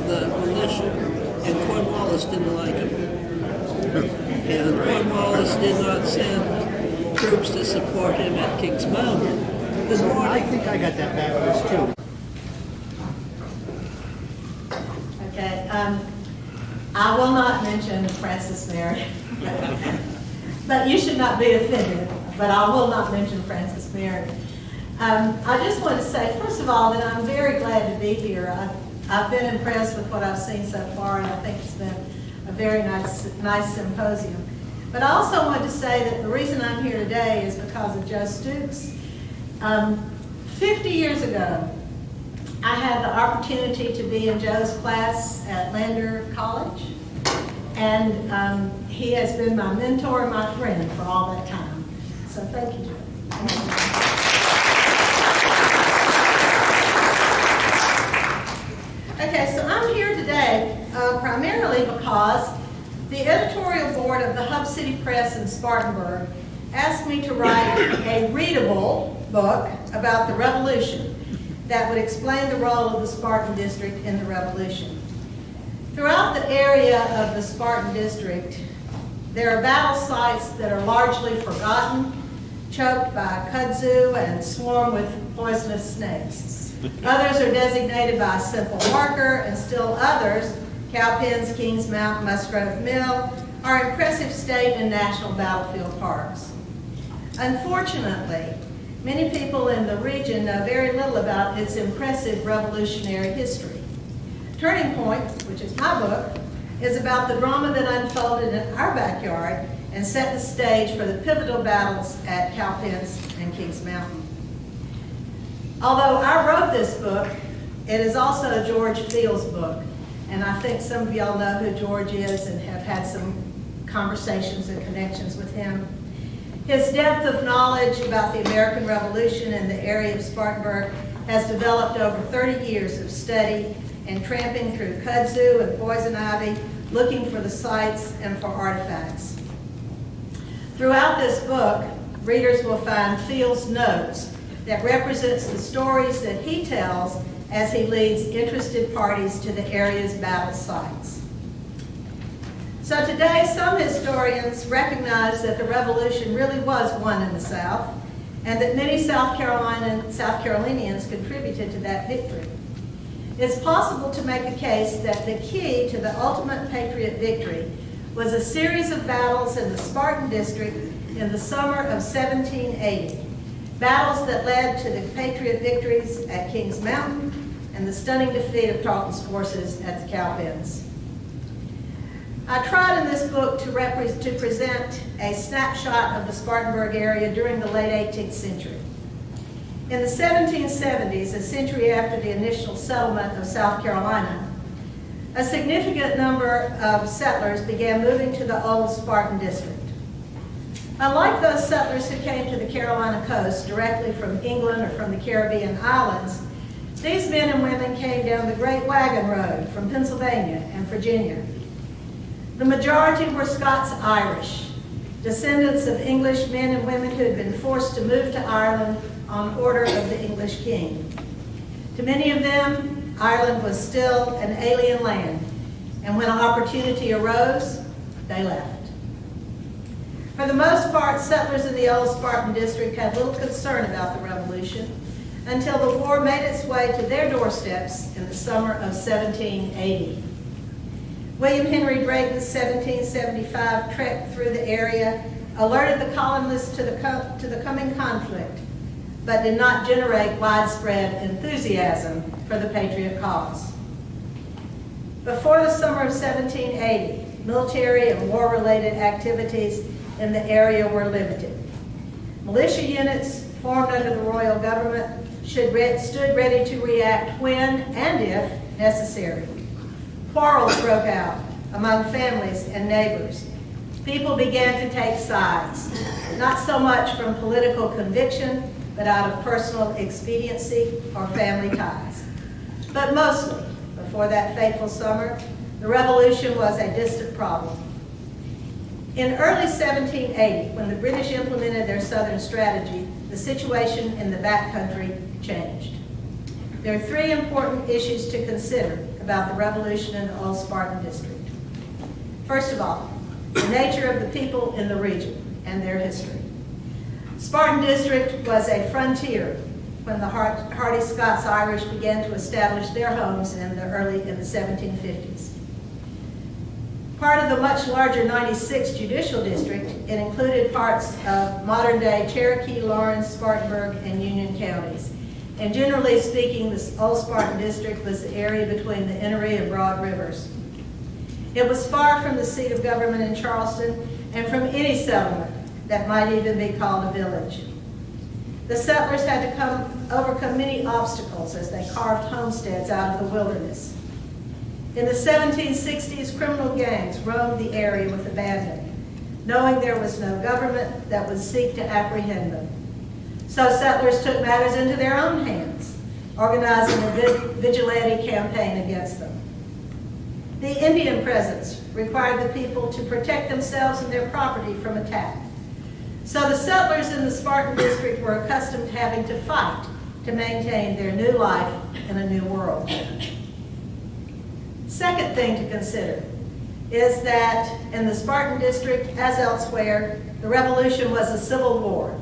the militia, and Cornwallis didn't like him. And Cornwallis did not send troops to support him at Kings Mountain. This I morning, think I got that backwards too. Okay, I will not mention Francis Mary. But you should not be offended, but I will not mention Francis Mary. I just want to say, first of all, that I'm very glad to be here. I've been impressed with what I've seen so far, and I think it's been a very nice symposium. But I also want to say that the reason I'm here today is because of Joe Stooks. 50 years ago, I had the opportunity to be in Joe's class at Lander College, and he has been my mentor and my friend for all that time. So thank you, Joe. Okay, so I'm here today primarily because the editorial board of the Hub City Press in Spartanburg asked me to write a readable book about the Revolution that would explain the role of the Spartan district in the Revolution. Throughout the area of the Spartan district, there are battle sites that are largely forgotten, choked by kudzu and swarm with poisonous snakes. Others are designated by a simple marker, and still others, Cowpens, Kings Mountain, Musgrove Mill, are impressive state and national battlefield parks. Unfortunately, many people in the region know very little about its impressive revolutionary history. Turning Point, which is my book, is about the drama that unfolded in our backyard and set the stage for the pivotal battles at Cowpens and Kings Mountain. Although I wrote this book, it is also George Field's book, and I think some of y'all know who George is and have had some conversations and connections with him. His depth of knowledge about the American Revolution in the area of Spartanburg has developed over 30 years of study and tramping through kudzu and poison ivy, looking for the sites and for artifacts. Throughout this book, readers will find Field's notes that represents the stories that he tells as he leads interested parties to the area's battle sites. So today, some historians recognize that the Revolution really was won in the South, and that many South Carolinians contributed to that victory. It's possible to make a case that the key to the ultimate Patriot victory was a series of battles in the Spartan district in the summer of 1780. Battles that led to the Patriot victories at Kings Mountain and the stunning defeat of Tarleton's forces at the Cowpens. I tried in this book to present a snapshot of the Spartanburg area during the late 18th century. In the 1770s, a century after the initial settlement of South Carolina, a significant number of settlers began moving to the old Spartan district. Unlike those settlers who came to the Carolina coast directly from England or from the Caribbean islands, these men and women came down the Great Wagon Road from Pennsylvania and Virginia. The majority were Scots-Irish, descendants of English men and women who had been forced to move to Ireland on order of the English king. To many of them, Ireland was still an alien land, and when an opportunity arose, they left. For the most part, settlers in the old Spartan district had little concern about the Revolution until the war made its way to their doorsteps in the summer of 1780. William Henry Drayton's 1775 trek through the area alerted the colonists to the coming conflict, but did not generate widespread enthusiasm for the Patriot cause. Before the summer of 1780, military and war-related activities in the area were limited. Militia units formed under the royal government stood ready to react when and if necessary. Quarrels broke out among families and neighbors. People began to take sides, not so much from political conviction, but out of personal expediency or family ties. But mostly, before that fateful summer, the Revolution was a distant problem. In early 1780, when the British implemented their Southern strategy, the situation in the backcountry changed. There are three important issues to consider about the revolution in the old Spartan district. First of all, the nature of the people in the region and their history. Spartan district was a frontier when the hardy Scots-Irish began to establish their homes in the 1750s. Part of the much larger 96th Judicial District, it included parts of modern-day Cherokee, Lawrence, Spartanburg, and Union counties. And generally speaking, the old Spartan district was the area between the Enoree and Broad rivers. It was far from the seat of government in Charleston and from any settlement that might even be called a village. The settlers had to overcome many obstacles as they carved homesteads out of the wilderness. In the 1760s, criminal gangs roamed the area with abandon, knowing there was no government that would seek to apprehend them. So settlers took matters into their own hands, organizing a vigilante campaign against them. The Indian presence required the people to protect themselves and their property from attack. So the settlers in the Spartan district were accustomed to having to fight to maintain their new life in a new world. Second thing to consider is that in the Spartan district, as elsewhere, the revolution was a civil war.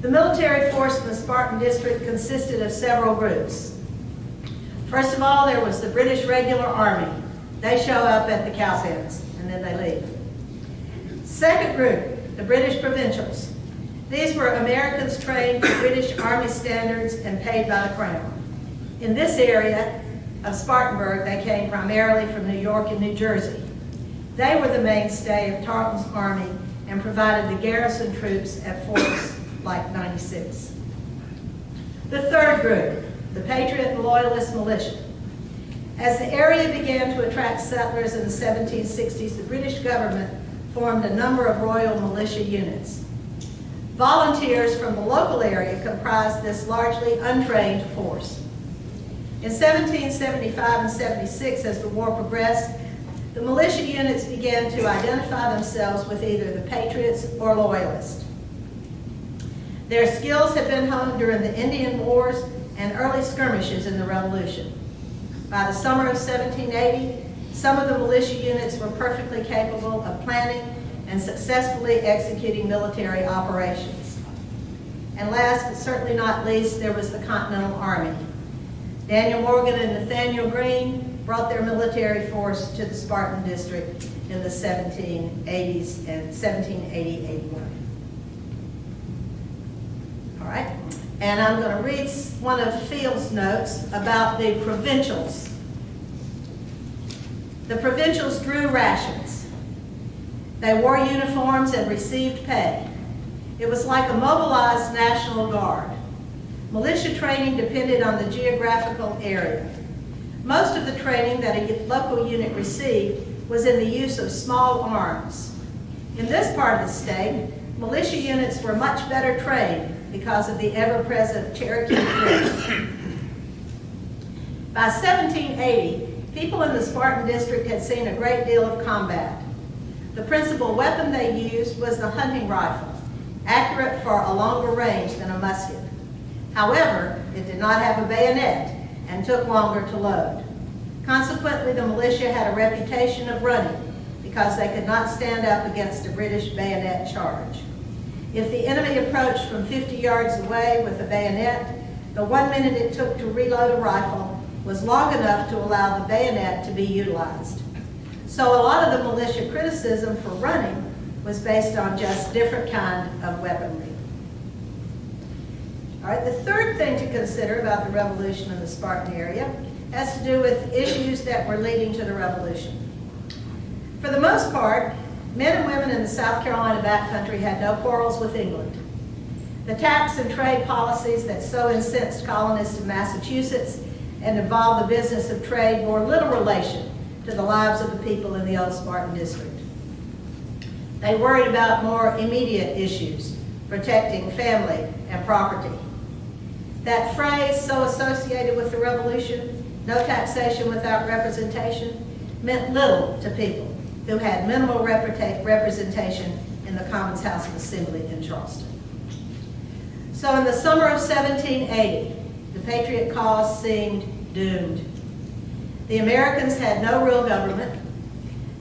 The military force in the Spartan district consisted of several groups. First of all, there was the British Regular Army. They show up at the cow pens and then they leave. Second group, the British Provincials. These were Americans trained to British Army standards and paid by the Crown. In this area of Spartanburg, they came primarily from New York and New Jersey. They were the mainstay of Tarleton's army and provided the garrison troops at forts like 96. The third group, the Patriot and Loyalist Militia. As the area began to attract settlers in the 1760s, the British government formed a number of royal militia units. Volunteers from the local area comprised this largely untrained force. In 1775 and 76, as the war progressed, the militia units began to identify themselves with either the Patriots or Loyalists. Their skills had been honed during the Indian Wars and early skirmishes in the Revolution. By the summer of 1780, some of the militia units were perfectly capable of planning and successfully executing military operations. And last but certainly not least, there was the Continental Army. Daniel Morgan and Nathaniel Greene brought their military force to the Spartan district in the 1780s and 1780-81. All right, and I'm going to read one of Field's notes about the provincials. The provincials drew rations. They wore uniforms and received pay. It was like a mobilized National Guard. Militia training depended on the geographical area. Most of the training that a local unit received was in the use of small arms. In this part of the state, militia units were much better trained because of the ever-present Cherokee threat. By 1780, people in the Spartan district had seen a great deal of combat. The principal weapon they used was the hunting rifle, accurate for a longer range than a musket. However, it did not have a bayonet and took longer to load. Consequently, the militia had a reputation of running because they could not stand up against a British bayonet charge. If the enemy approached from 50 yards away with a bayonet, the 1 minute it took to reload a rifle was long enough to allow the bayonet to be utilized. So a lot of the militia criticism for running was based on just different kind of weaponry. All right, the third thing to consider about the revolution in the Spartan area has to do with issues that were leading to the revolution. For the most part, men and women in the South Carolina backcountry had no quarrels with England. The tax and trade policies that so incensed colonists in Massachusetts and involved the business of trade bore little relation to the lives of the people in the old Spartan district. They worried about more immediate issues, protecting family and property. That phrase, so associated with the revolution, no taxation without representation, meant little to people who had minimal representation in the Commons House of Assembly in Charleston. So in the summer of 1780, the Patriot cause seemed doomed. The Americans had no real government.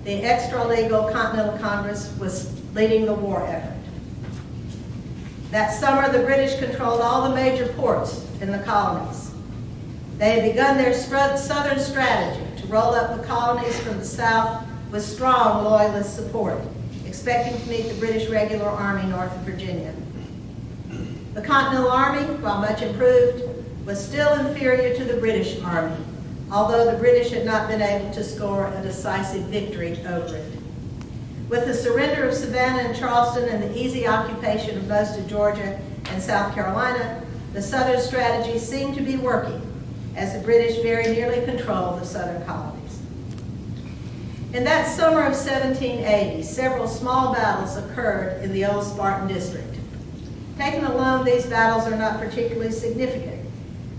The extra-legal Continental Congress was leading the war effort. That summer, the British controlled all the major ports in the colonies. They had begun their southern strategy to roll up the colonies from the south with strong loyalist support, expecting to meet the British regular army north of Virginia. The Continental Army, while much improved, was still inferior to the British Army, although the British had not been able to score a decisive victory over it. With the surrender of Savannah and Charleston and the easy occupation of most of Georgia and South Carolina, the Southern strategy seemed to be working, as the British very nearly controlled the Southern colonies. In that summer of 1780, several small battles occurred in the old Spartan district. Taken alone, these battles are not particularly significant,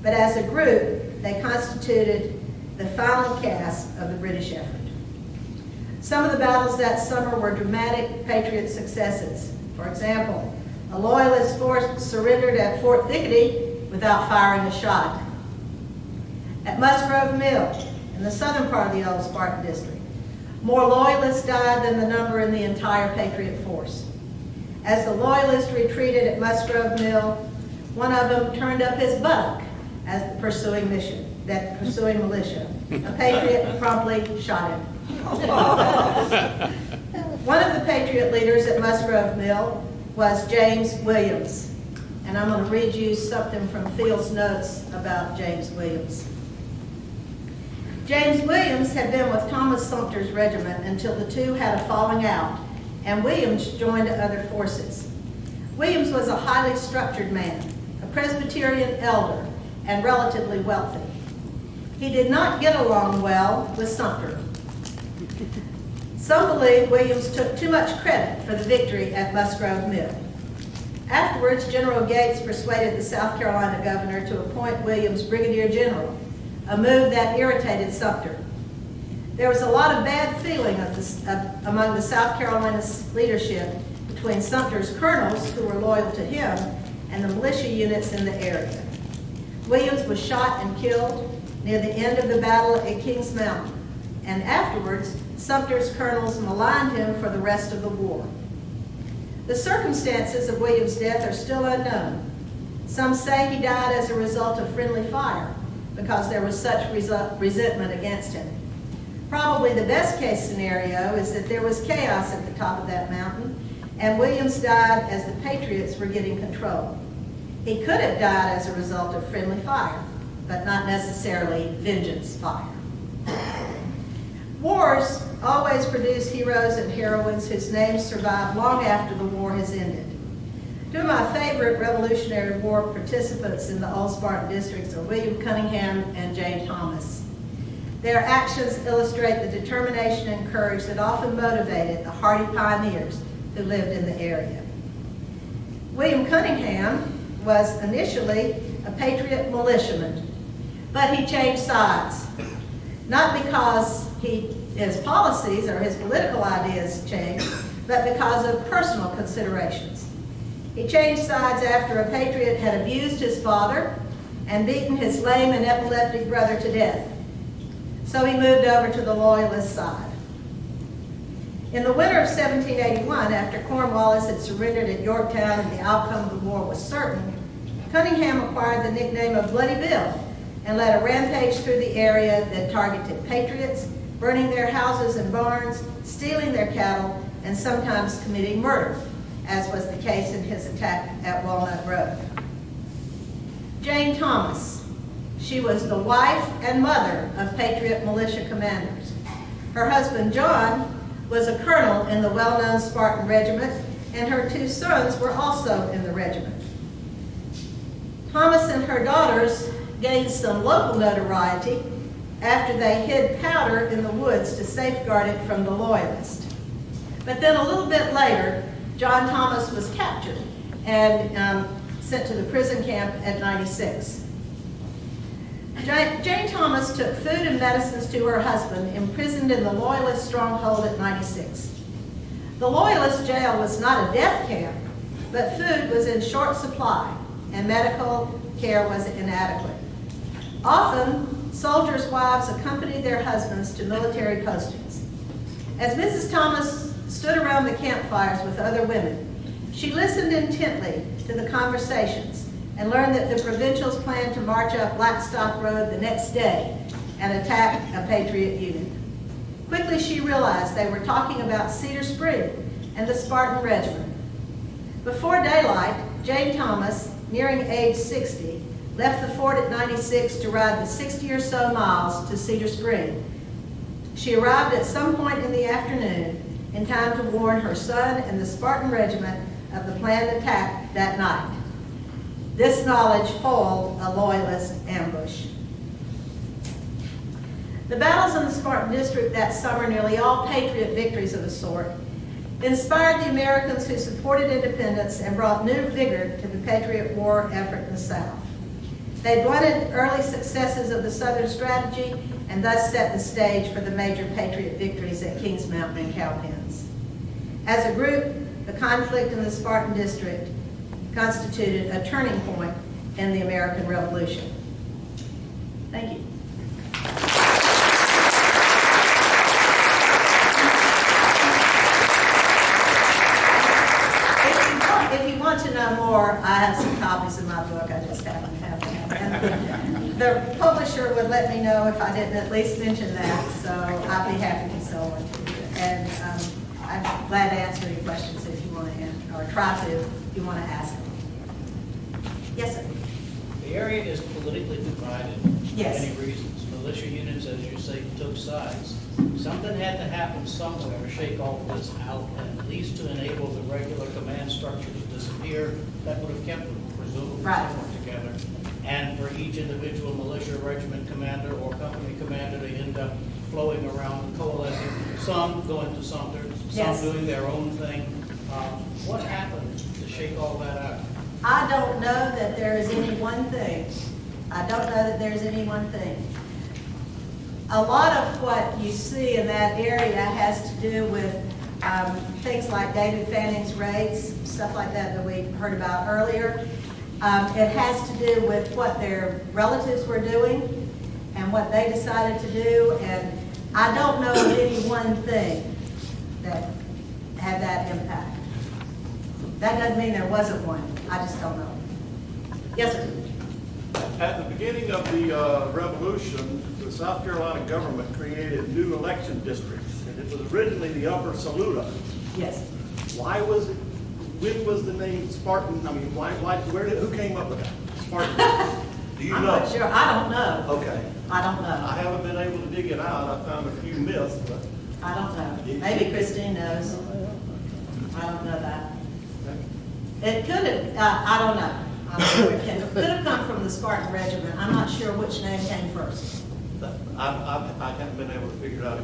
but as a group, they constituted the final gasp of the British effort. Some of the battles that summer were dramatic Patriot successes. For example, a Loyalist force surrendered at Fort Thickety without firing a shot. At Musgrove Mill, in the southern part of the old Spartan district, more Loyalists died than the number in the entire Patriot force. As the Loyalists retreated at Musgrove Mill, one of them turned up his buttock as the pursuing militia. A Patriot promptly shot him. One of the Patriot leaders at Musgrove Mill was James Williams. And I'm going to read you something from Field's notes about James Williams. James Williams had been with Thomas Sumter's regiment until the two had a falling out, and Williams joined other forces. Williams was a highly structured man, a Presbyterian elder, and relatively wealthy. He did not get along well with Sumter. Some believe Williams took too much credit for the victory at Musgrove Mill. Afterwards, General Gates persuaded the South Carolina governor to appoint Williams brigadier general, a move that irritated Sumter. There was a lot of bad feeling among the South Carolina leadership between Sumter's colonels, who were loyal to him, and the militia units in the area. Williams was shot and killed near the end of the battle at Kings Mountain, and afterwards, Sumter's colonels maligned him for the rest of the war. The circumstances of Williams' death are still unknown. Some say he died as a result of friendly fire, because there was such resentment against him. Probably the best case scenario is that there was chaos at the top of that mountain, and Williams died as the Patriots were getting control. He could have died as a result of friendly fire, but not necessarily vengeance fire. Wars always produce heroes and heroines whose names survive long after the war has ended. Two of my favorite Revolutionary War participants in the old Spartan districts are William Cunningham and Jane Thomas. Their actions illustrate the determination and courage that often motivated the hardy pioneers who lived in the area. William Cunningham was initially a Patriot militiaman, but he changed sides. Not because his policies or his political ideas changed, but because of personal considerations. He changed sides after a Patriot had abused his father and beaten his lame and epileptic brother to death. So he moved over to the Loyalist side. In the winter of 1781, after Cornwallis had surrendered at Yorktown and the outcome of the war was certain, Cunningham acquired the nickname of Bloody Bill and led a rampage through the area that targeted Patriots, burning their houses and barns, stealing their cattle, and sometimes committing murder, as was the case in his attack at Walnut Grove. Jane Thomas. She was the wife and mother of Patriot militia commanders. Her husband, John, was a colonel in the well-known Spartan regiment, and her two sons were also in the regiment. Thomas and her daughters gained some local notoriety after they hid powder in the woods to safeguard it from the Loyalists. But then a little bit later, John Thomas was captured and sent to the prison camp at 96. Jane Thomas took food and medicines to her husband, imprisoned in the Loyalist stronghold at 96. The Loyalist jail was not a death camp, but food was in short supply and medical care was inadequate. Often, soldiers' wives accompanied their husbands to military postings. As Mrs. Thomas stood around the campfires with other women, she listened intently to the conversations and learned that the provincials planned to march up Blackstock Road the next day and attack a Patriot unit. Quickly she realized they were talking about Cedar Spring and the Spartan Regiment. Before daylight, Jane Thomas, nearing age 60, left the fort at 96 to ride the 60 or so miles to Cedar Spring. She arrived at some point in the afternoon in time to warn her son and the Spartan Regiment of the planned attack that night. This knowledge foiled a loyalist ambush. The battles in the Spartan district that summer, nearly all Patriot victories of a sort, inspired the Americans who supported independence and brought new vigor to the Patriot War effort in the South. They blunted early successes of the Southern strategy and thus set the stage for the major Patriot victories at Kings Mountain and Cowpens. As a group, the conflict in the Spartan district constituted a turning point in the American Revolution. Thank you. If you want to know more, I have some copies of my book. I just happen to have them. And the publisher would let me know if I didn't at least mention that, so I'd be happy to sell one to you. And I'm glad to answer any questions if you want to, or try to if you want to ask them. Yes, sir. The area is politically divided Yes. for many reasons. Militia units, as you say, took sides. Something had to happen somewhere to shake all of this out, and at least to enable the regular command structure to disappear. That would have kept them presumably Right. somewhat together. And for each individual militia regiment commander or company commander to end up flowing around, coalescing, some going to Sumter, Yes. some doing their own thing. What happened to shake all that out? I don't know that there is any one thing. I don't know that there's any one thing. A lot of what you see in that area has to do with things like David Fanning's raids, stuff like that that we heard about earlier. It has to do with what their relatives were doing and what they decided to do. And I don't know of any one thing that had that impact. That doesn't mean there wasn't one. I just don't know. Yes, sir. At the beginning of the revolution, the South Carolina government created new election districts, and it was originally the Upper Saluda. Yes. Why was it? When was the name Spartan? I mean, who came up with that? Spartan. Do you I'm know? not sure. I don't know. Okay. I don't I know. haven't been able to dig it out. I found a few myths, but I don't know. Maybe Christine knows. I don't know that. It could have, I don't know. I don't know. It could have come from the Spartan Regiment. I'm not sure which name came first. I haven't been able to figure it out.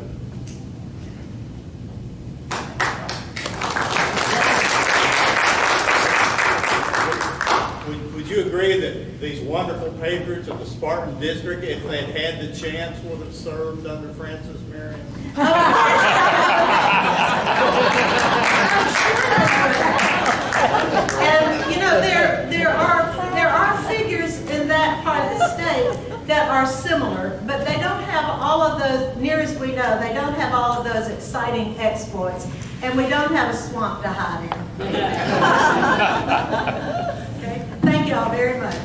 Would you agree that these wonderful patriots of the Spartan district, if they'd had the chance, would have served under Francis Marion? And, you know, there are figures in that part of the state that are similar, but they don't have all of those, near as we know, they don't have all of those exciting exploits, and we don't have a swamp to hide in. Okay? Thank you all very much.